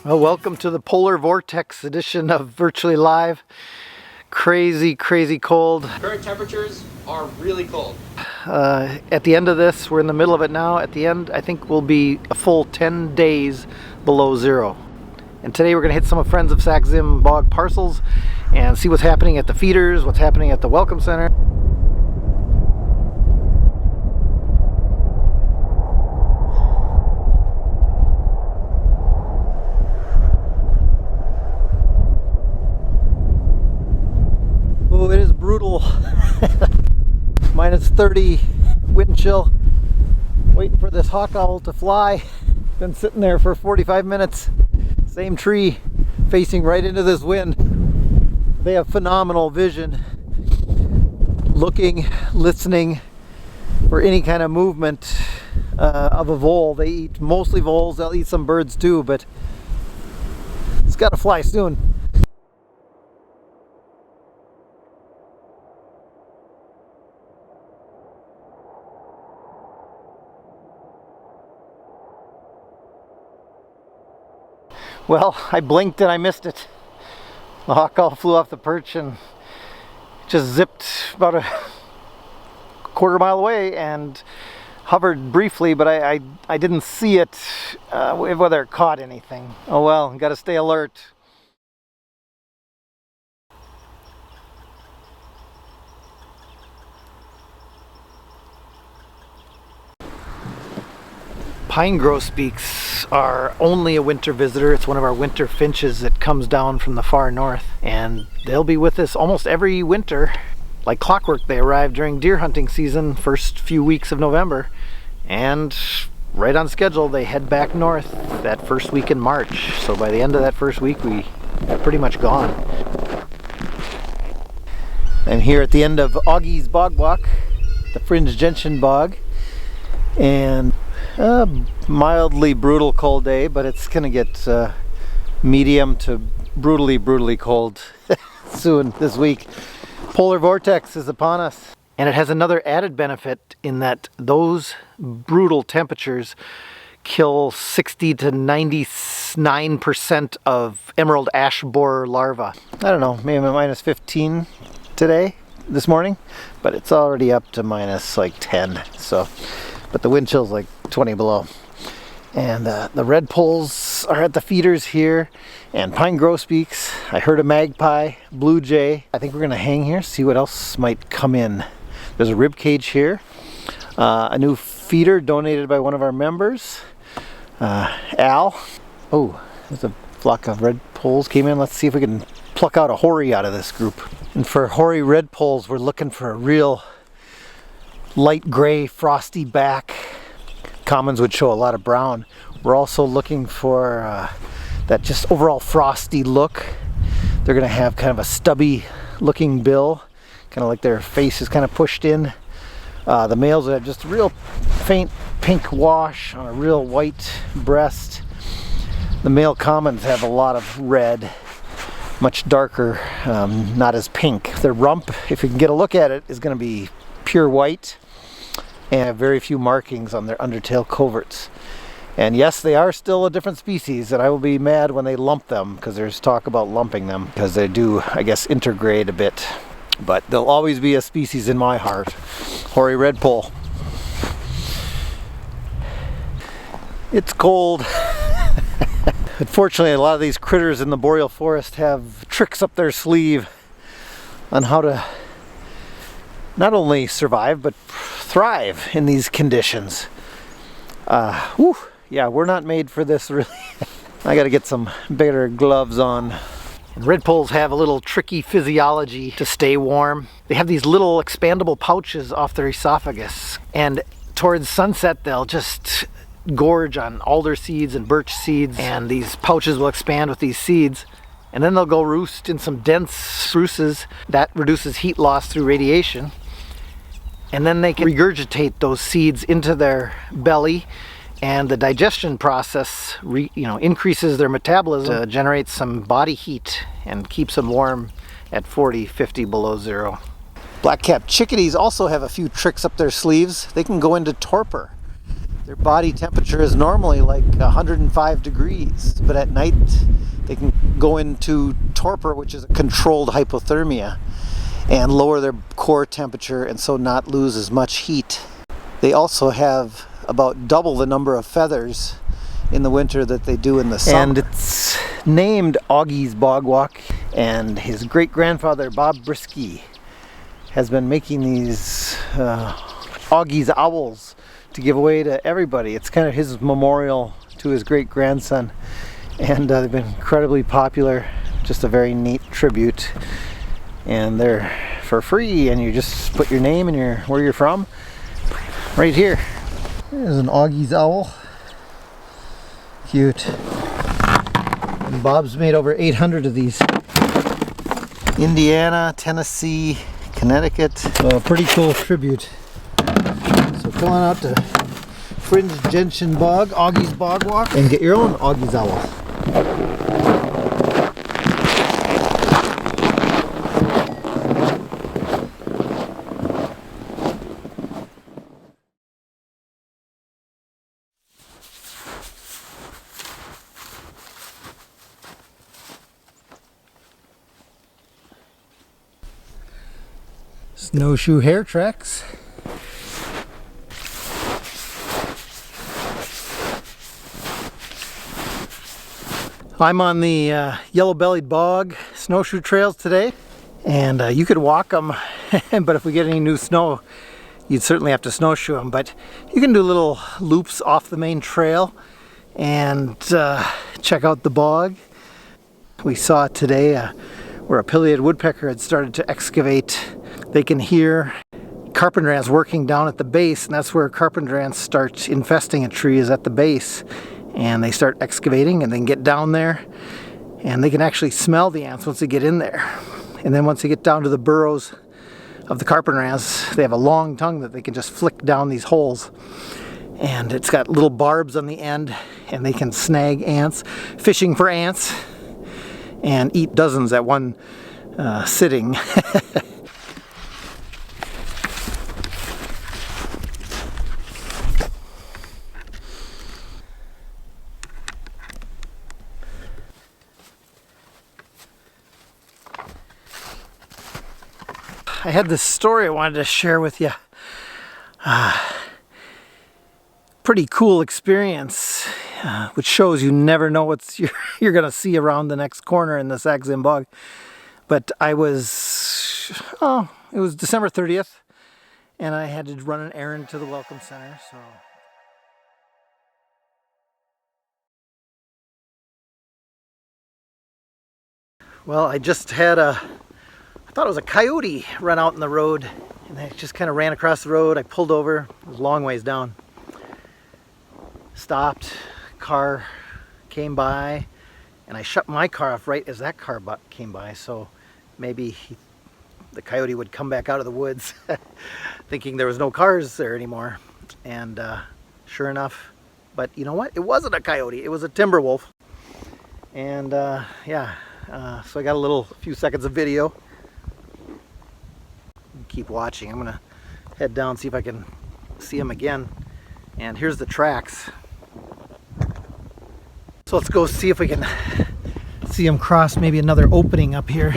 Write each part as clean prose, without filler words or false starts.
Well, welcome to the Polar Vortex edition of Virtually Live. Crazy, crazy cold. Current temperatures are really cold. At the end of this, we're in the middle of it now. At the end, I think we'll be a full 10 days below zero. And today we're going to hit some of Friends of Sax-Zim Bog parcels and see what's happening at the feeders, what's happening at the Welcome Center. Oh, it is brutal. Minus 30 wind chill. Waiting for this hawk owl to fly. Been sitting there for 45 minutes. Same tree facing right into this wind. They have phenomenal vision. Looking, listening for any kind of movement of a vole. They eat mostly voles. They'll eat some birds too, but it's got to fly soon. Well, I blinked and I missed it. The hawk owl flew off the perch and just zipped about a quarter mile away and hovered briefly, but I didn't see it, whether it caught anything. Oh well, got to stay alert. Pine grosbeaks are only a winter visitor. It's one of our winter finches that comes down from the far north, and they'll be with us almost every winter. Like clockwork, they arrive during deer hunting season, first few weeks of November, and right on schedule they head back north that first week in March. So by the end of that first week we're pretty much gone. I'm here at the end of Auggie's Bogwalk, the Fringed Gentian Bog, and a mildly brutal cold day, but it's gonna get medium to brutally cold soon this week. Polar vortex is upon us, and it has another added benefit in that those brutal temperatures kill 60 to 99% of emerald ash borer larvae. I don't know, maybe minus 15 this morning, but it's already up to minus like 10. So, but the wind chill's like 20 below. And the redpolls are at the feeders here, and pine grosbeaks. I heard a magpie, blue jay. I think we're gonna hang here, see what else might come in. There's a rib cage here, a new feeder donated by one of our members, Al. Oh, there's a flock of redpolls came in. Let's see if we can pluck out a hoary out of this group. And for hoary redpolls, we're looking for a real light gray frosty back. Commons would show a lot of brown. We're also looking for that just overall frosty look. They're gonna have kind of a stubby looking bill, kind of like their face is kind of pushed in. The males have just a real faint pink wash on a real white breast. The male commons have a lot of red, much darker, not as pink. Their rump, if you can get a look at it, is gonna be pure white, and have very few markings on their undertail coverts. And yes, they are still a different species, and I will be mad when they lump them, because there's talk about lumping them, because they do, I guess, intergrade a bit. But they'll always be a species in my heart. Hoary redpoll. It's cold. Unfortunately, a lot of these critters in the boreal forest have tricks up their sleeve on how to not only survive, but thrive in these conditions. Yeah, we're not made for this, really. I gotta get some better gloves on. And redpolls have a little tricky physiology to stay warm. They have these little expandable pouches off their esophagus, and towards sunset they'll just gorge on alder seeds and birch seeds, and these pouches will expand with these seeds, and then they'll go roost in some dense spruces. That reduces heat loss through radiation. And then they can regurgitate those seeds into their belly, and the digestion process increases their metabolism to generate some body heat and keeps them warm at 40, 50 below zero. Black-capped chickadees also have a few tricks up their sleeves. They can go into torpor. Their body temperature is normally like 105 degrees, but at night they can go into torpor, which is a controlled hypothermia, and lower their core temperature and so not lose as much heat. They also have about double the number of feathers in the winter that they do in the summer. And it's named Auggie's Bogwalk, and his great-grandfather Bob Brisky has been making these Augie's owls to give away to everybody. It's kind of his memorial to his great-grandson, and they've been incredibly popular. Just a very neat tribute, and they're for free, and you just put your name and where you're from right here. There's an Augie's owl. Cute. And Bob's made over 800 of these. Indiana, Tennessee, Connecticut. So a pretty cool tribute. So come on out to Fringed Gentian Bog, Augie's Bogwalk, and get your own Augie's owl. Snowshoe hair tracks. I'm on the Yellow-bellied Bog snowshoe trails today, and you could walk them, but if we get any new snow, you'd certainly have to snowshoe them. But you can do little loops off the main trail and check out the bog. We saw today where a pileated woodpecker had started to excavate. They can hear carpenter ants working down at the base, and that's where carpenter ants start infesting a tree, is at the base. And they start excavating, and they can get down there, and they can actually smell the ants once they get in there. And then once they get down to the burrows of the carpenter ants, they have a long tongue that they can just flick down these holes. And it's got little barbs on the end, and they can snag ants, fishing for ants, and eat dozens at one sitting. I had this story I wanted to share with you. Pretty cool experience, which shows you never know what you're going to see around the next corner in the Sax-Zim Bog. But it was December 30th, and I had to run an errand to the Welcome Center. So. Well, I just had I thought it was a coyote run out in the road, and I just kind of ran across the road. I pulled over, it was a long ways down. Stopped, car came by, and I shut my car off right as that car came by, so maybe the coyote would come back out of the woods thinking there was no cars there anymore. And sure enough, but you know what? It wasn't a coyote, it was a Timberwolf. And yeah, so I got a few seconds of video. Keep watching. I'm gonna head down, see if I can see him again. And here's the tracks. So let's go see if we can see him cross maybe another opening up here.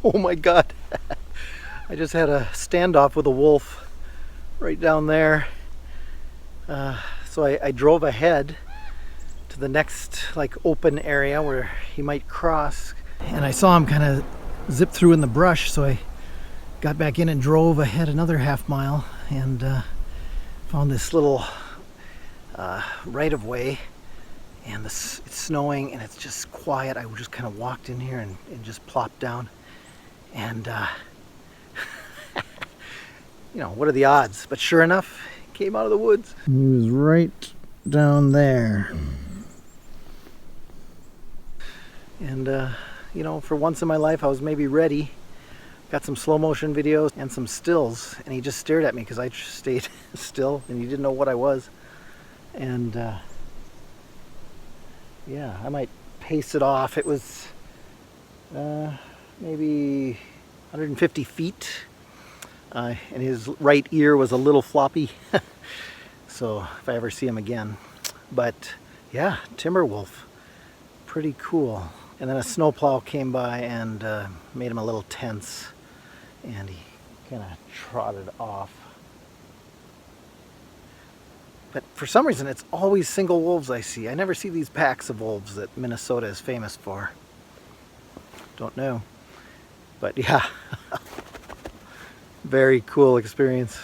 Oh my God. I just had a standoff with a wolf right down there. So I drove ahead to the next like open area where he might cross. And I saw him kind of zip through in the brush, so I got back in and drove ahead another half mile and found this little right of way. And it's snowing and it's just quiet. I just kind of walked in here and just plopped down. And you know, what are the odds? But sure enough, he came out of the woods. He was right down there. And you know, for once in my life I was maybe ready. Got some slow motion videos and some stills, and he just stared at me because I just stayed still and he didn't know what I was. And yeah, I might pace it off. It was maybe 150 feet, and his right ear was a little floppy. So if I ever see him again. But yeah, Timberwolf, pretty cool. And then a snowplow came by and made him a little tense, and he kind of trotted off. But for some reason, it's always single wolves I see. I never see these packs of wolves that Minnesota is famous for. Don't know. But yeah, very cool experience.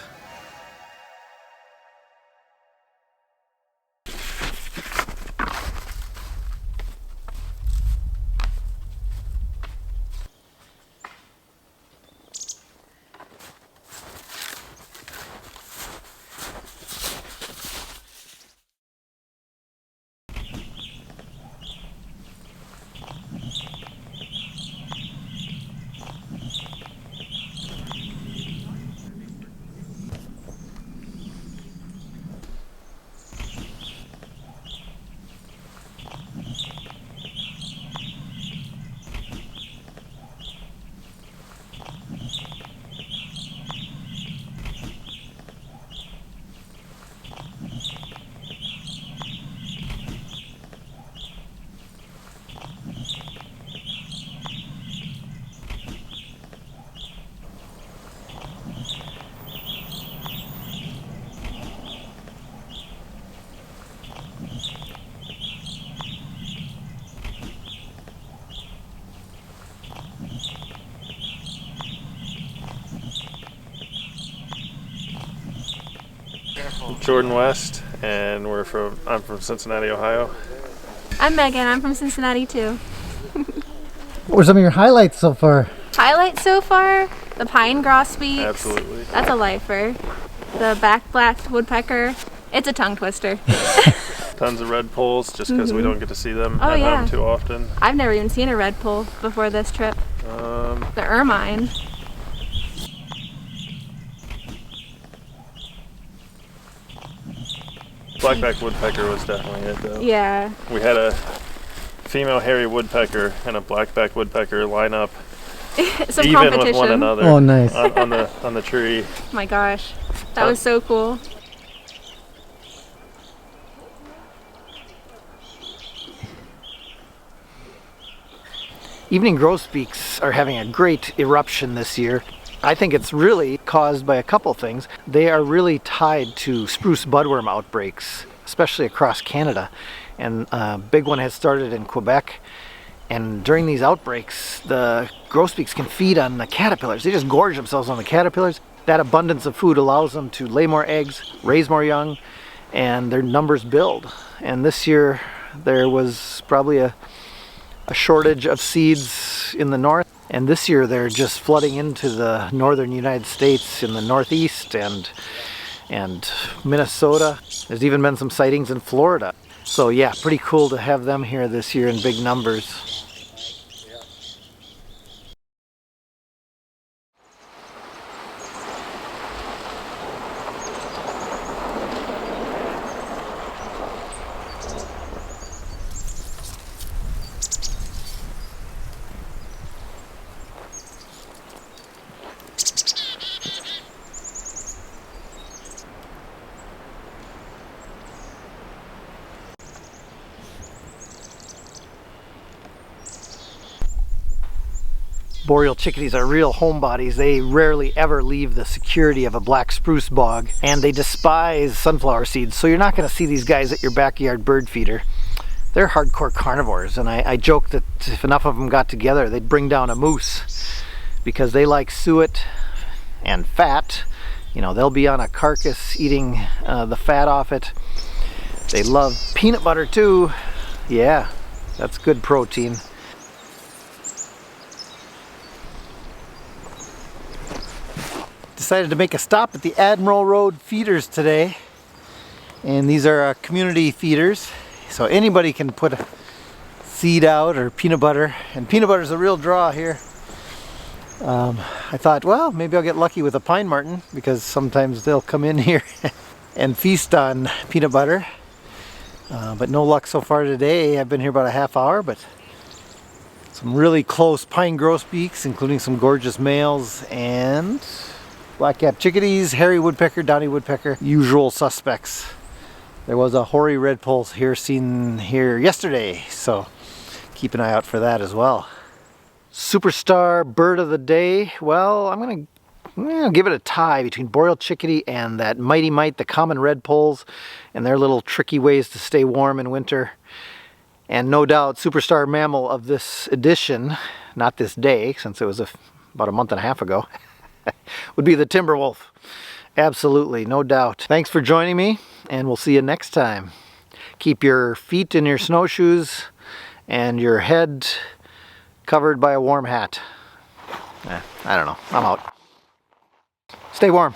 Jordan West, and I'm from Cincinnati, Ohio. I'm Megan. I'm from Cincinnati too. What were some of your highlights so far? Highlights so far: the pine grosbeaks. Absolutely. That's a lifer. The black woodpecker. It's a tongue twister. Tons of redpolls, just because we don't get to see them at yeah. home too often. I've never even seen a redpoll before this trip. The Ermine. Blackback woodpecker was definitely it, though. Yeah. We had a female hairy woodpecker and a blackback woodpecker line up Some even competition. with one another. Oh, nice. on the tree. Oh my gosh, that was so cool. Evening grosbeaks are having a great eruption this year. I think it's really caused by a couple things. They are really tied to spruce budworm outbreaks, especially across Canada. And a big one has started in Quebec. And during these outbreaks, the grosbeaks can feed on the caterpillars. They just gorge themselves on the caterpillars. That abundance of food allows them to lay more eggs, raise more young, and their numbers build. And this year, there was probably a shortage of seeds in the north, and this year they're just flooding into the northern United States in the northeast and Minnesota. There's even been some sightings in Florida. So yeah, pretty cool to have them here this year in big numbers. Boreal chickadees are real homebodies. They rarely ever leave the security of a black spruce bog, and they despise sunflower seeds, so you're not going to see these guys at your backyard bird feeder. They're hardcore carnivores, and I joke that if enough of them got together, they'd bring down a moose, because they like suet and fat. You know, they'll be on a carcass eating the fat off it. They love peanut butter too. Yeah, that's good protein. Decided to make a stop at the Admiral Road feeders today, and these are community feeders, so anybody can put a seed out or peanut butter, and peanut butter is a real draw here. I thought, well, maybe I'll get lucky with a pine marten, because sometimes they'll come in here and feast on peanut butter, but no luck so far today. I've been here about a half hour, but some really close pine grosbeaks, including some gorgeous males, and black-capped chickadees, hairy woodpecker, downy woodpecker, usual suspects. There was a hoary redpolls here seen here yesterday, so keep an eye out for that as well. Superstar bird of the day, well, I'm gonna give it a tie between Boreal chickadee and that mighty mite, the common redpolls, and their little tricky ways to stay warm in winter. And no doubt superstar mammal of this edition, not this day, since it was about a month and a half ago, would be the Timberwolf. Absolutely, no doubt. Thanks for joining me, and we'll see you next time. Keep your feet in your snowshoes and your head covered by a warm hat. I don't know, I'm out. Stay warm.